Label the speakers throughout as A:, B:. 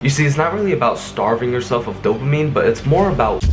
A: You see, it's not really about starving yourself of dopamine, but it's more about...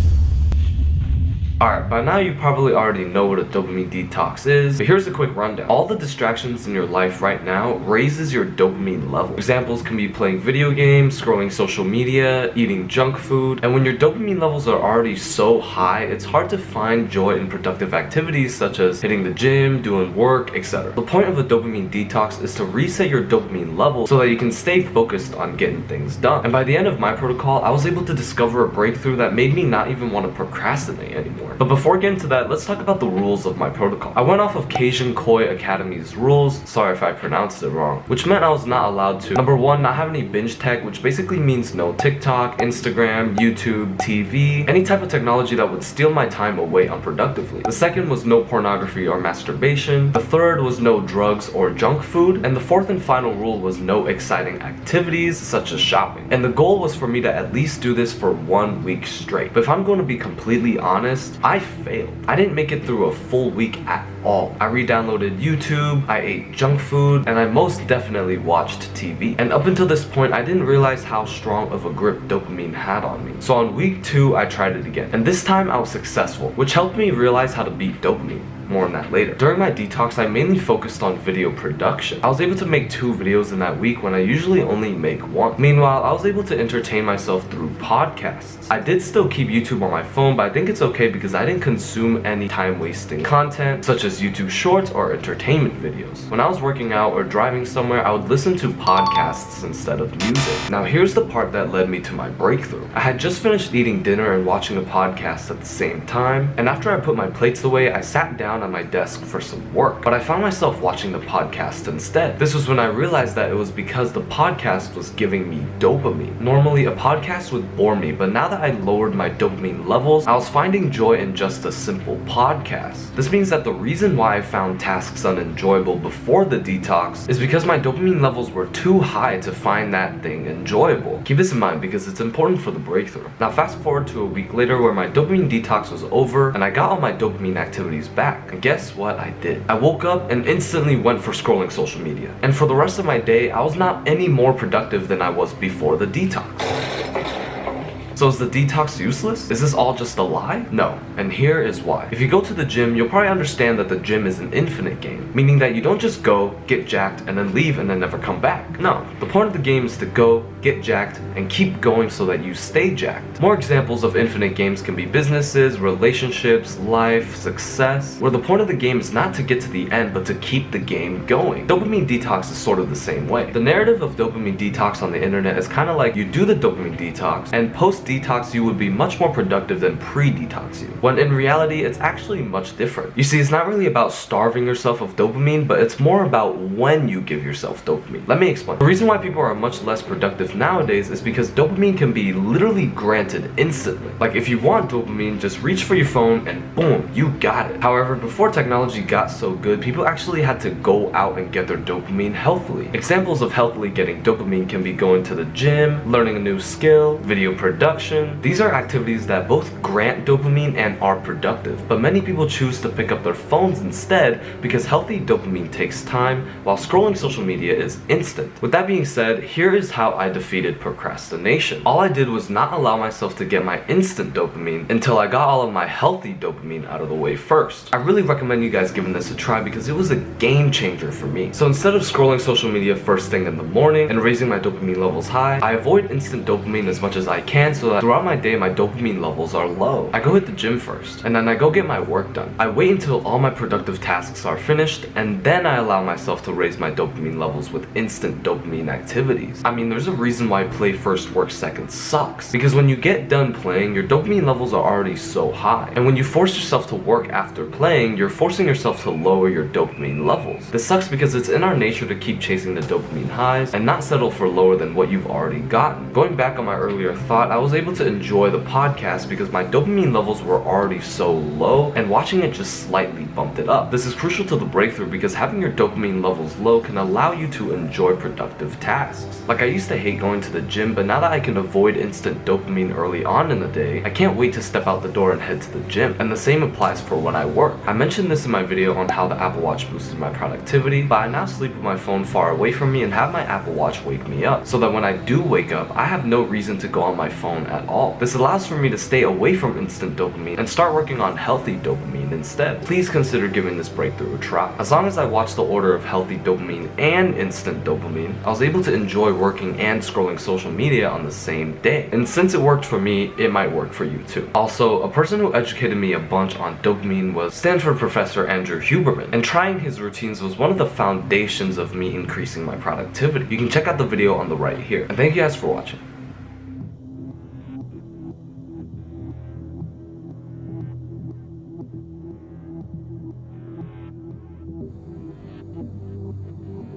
A: Alright, by now you probably already know what a dopamine detox is, but here's a quick rundown. All the distractions in your life right now raises your dopamine level. Examples can be playing video games, scrolling social media, eating junk food, and when your dopamine levels are already so high, it's hard to find joy in productive activities such as hitting the gym, doing work, etc. The point of a dopamine detox is to reset your dopamine level so that you can stay focused on getting things done. And by the end of my protocol, I was able to discover a breakthrough that made me not even want to procrastinate anymore. But before getting to that, let's talk about the rules of my protocol. I went off of Cajun Koi Academy's rules, sorry if I pronounced it wrong, which meant I was not allowed to, number one, not have any binge tech, which basically means no TikTok, Instagram, YouTube, TV, any type of technology that would steal my time away unproductively. The second was no pornography or masturbation. The third was no drugs or junk food. And the fourth and final rule was no exciting activities such as shopping. And the goal was for me to at least do this for 1 week straight. But if I'm going to be completely honest, I failed. I didn't make it through a full week at all. I re-downloaded YouTube, I ate junk food, and I most definitely watched TV. And up until this point, I didn't realize how strong of a grip dopamine had on me. So on week 2, I tried it again. And this time I was successful, which helped me realize how to beat dopamine. More on that later. During my detox, I mainly focused on video production. I was able to make 2 videos in that week when I usually only make 1. Meanwhile, I was able to entertain myself through podcasts. I did still keep YouTube on my phone, but I think it's okay because I didn't consume any time-wasting content, such as YouTube Shorts or entertainment videos. When I was working out or driving somewhere, I would listen to podcasts instead of music. Now here's the part that led me to my breakthrough. I had just finished eating dinner and watching a podcast at the same time, and after I put my plates away, I sat down on my desk for some work, but I found myself watching the podcast instead. This was when I realized that it was because the podcast was giving me dopamine. Normally a podcast would bore me, but now that I lowered my dopamine levels, I was finding joy in just a simple podcast. This means that the reason why I found tasks unenjoyable before the detox is because my dopamine levels were too high to find that thing enjoyable. Keep this in mind because it's important for the breakthrough. Now fast forward to a week later where my dopamine detox was over and I got all my dopamine activities back. And guess what I did? I woke up and instantly went for scrolling social media. And for the rest of my day, I was not any more productive than I was before the detox. So is the detox useless? Is this all just a lie? No, and here is why. If you go to the gym, you'll probably understand that the gym is an infinite game, meaning that you don't just go, get jacked, and then leave and then never come back. No, the point of the game is to go, get jacked, and keep going so that you stay jacked. More examples of infinite games can be businesses, relationships, life, success, where the point of the game is not to get to the end, but to keep the game going. Dopamine detox is sort of the same way. The narrative of dopamine detox on the internet is kind of like you do the dopamine detox, and post-detox you would be much more productive than pre-detox you, when in reality it's actually much different. You see, it's not really about starving yourself of dopamine, but it's more about when you give yourself dopamine. Let me explain. The reason why people are much less productive nowadays is because dopamine can be literally granted instantly. Like if you want dopamine, just reach for your phone and boom, you got it. However, before technology got so good, people actually had to go out and get their dopamine healthily. Examples of healthily getting dopamine can be going to the gym, learning a new skill, video production. These are activities that both grant dopamine and are productive, but many people choose to pick up their phones instead because healthy dopamine takes time, while scrolling social media is instant. With that being said, here is how I defeated procrastination. All I did was not allow myself to get my instant dopamine until I got all of my healthy dopamine out of the way first. I really recommend you guys giving this a try because it was a game changer for me. So instead of scrolling social media first thing in the morning and raising my dopamine levels high, I avoid instant dopamine as much as I can so that throughout my day my dopamine levels are low. I go hit the gym first, and then I go get my work done. I wait until all my productive tasks are finished, and then I allow myself to raise my dopamine levels with instant dopamine activities. I mean, there's a reason why play first, work second sucks. Because when you get done playing, your dopamine levels are already so high. And when you force yourself to work after playing, you're forcing yourself to lower your dopamine levels. This sucks because it's in our nature to keep chasing the dopamine highs and not settle for lower than what you've already gotten. Going back on my earlier thought, I was able to enjoy the podcast because my dopamine levels were already so low, and watching it just slightly bumped it up. This is crucial to the breakthrough because having your dopamine levels low can allow you to enjoy productive tasks. Like I used to hate hate going to the gym, but now that I can avoid instant dopamine early on in the day, I can't wait to step out the door and head to the gym. And the same applies for when I work. I mentioned this in my video on how the Apple Watch boosted my productivity, but I now sleep with my phone far away from me and have my Apple Watch wake me up, so that when I do wake up, I have no reason to go on my phone at all. This allows for me to stay away from instant dopamine and start working on healthy dopamine instead. Please consider giving this breakthrough a try. As long as I watch the order of healthy dopamine and instant dopamine, I was able to enjoy working and scrolling social media on the same day. And since it worked for me, it might work for you too. Also, a person who educated me a bunch on dopamine was Stanford professor Andrew Huberman, and trying his routines was one of the foundations of me increasing my productivity. You can check out the video on the right here. And thank you guys for watching.